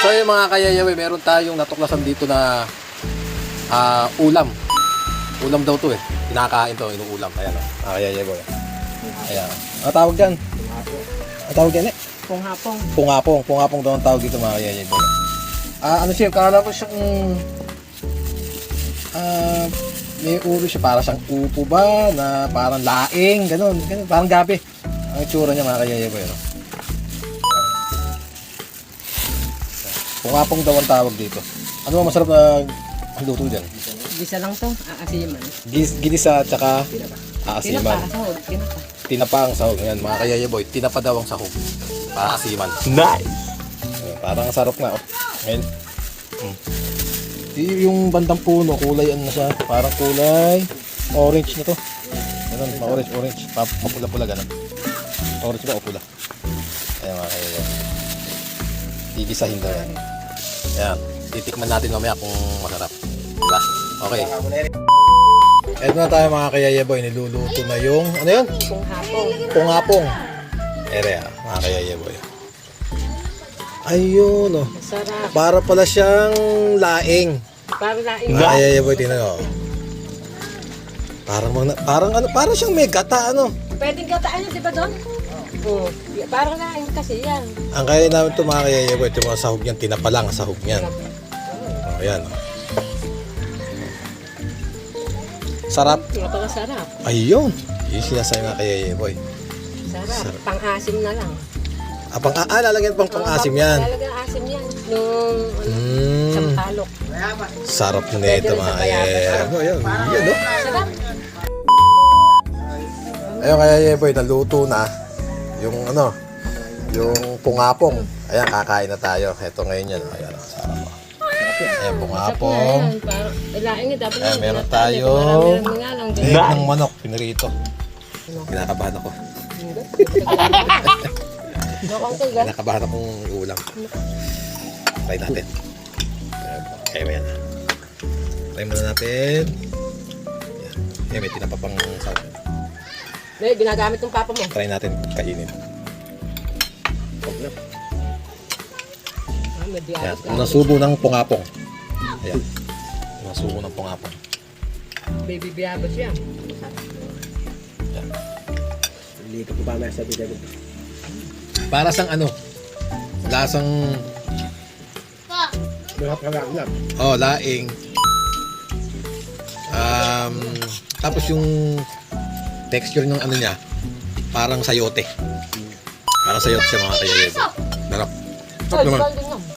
So yung mga kayayaw, meron tayong natuklasan dito na ulam. Ulam daw to eh. Kinakain to, inuulam. Ayan o, mga kayayaw. Ayan. Ano tawag dyan? Ano tawag dyan eh? Punghapong. Pungapong. Pungapong daw ang tawag dito mga kayayaw. Ano siya, kala ko siyang may uro siya, para siyang upo ba, na parang laing, ganun, parang gabi. Ang itsura niya mga kayayaw. Pungapong daw ang tawag dito. Ano ba masarap na luto dyan? Gisa lang to, aasiman. Ginisa at saka aasiman. Tinapa, sahog, tinapa. Tinapa ang sahog. Ayan, mga kayayaboy, tinapa daw ang sahog. Para asiman. Nice! Ayan, parang sarap na. Oh. Ayan. Yung bandang puno, kulay ano na siya. Parang kulay orange na to. Ganun, ma-orange. Mapula-pula ganun. Orange ba o pula? Ayan mga kayayaboy. Gigisahin daw yan. Ayan, titikman natin mamaya kung masarap. Diba? Okay. Eto na tayo mga kayayaboy, niluluto na yung, ano yun? Punghapong. Pungapong. Ere mga kayayaboy. Ayun oh. Sarap. Para pala siyang laing. Para laing. Mga kayayaboy, tingnan nyo. Parang siyang may gata, ano? Pwedeng gataan yun, di ba doon? Oo. Parang laing kasi yan. Ang kaya namin ito mga kayayaboy, ito mga sahog niyan, tinapa lang ang sahog niyan. Oh, yan oh. Sarap. Napakasarap. Ayun. Yung sinasabi mga kayayaboy. Sarap. Pang-asim na lang. Lalagyan pang pang-asim yan. Talagang asim yan. Nung sampalok. Sarap na nito mga kayayaboy. Ayun no? Sarap. Ayun kayayaboy, naluto na. Yung ano, yung pungapong. Ayan, kakain na tayo. Ito ngayon yan. Ayan, sarap. Ayan, pungapong. Laing nga dapat. Ayan, meron tayong leg ng manok, pinirito. Kinakabahan ako. Kinakabahan akong ulam. Try natin. Kaya ba yan? Try muna natin. Ayan, may tinapa pang sahog. May ginagamit ng papa mo. Try natin kainin. Ayan, nasubo ng pungapong. Ayan, nasubo ng pungapong. Baby biabas yan. Ayan. Dito ko ba nasa video? Para sang ano? Lasang laing. Tapos yung texture ng ano niya, parang sayote. Parang sayote siya mga kayayaboy. Sarap. Sarap naman.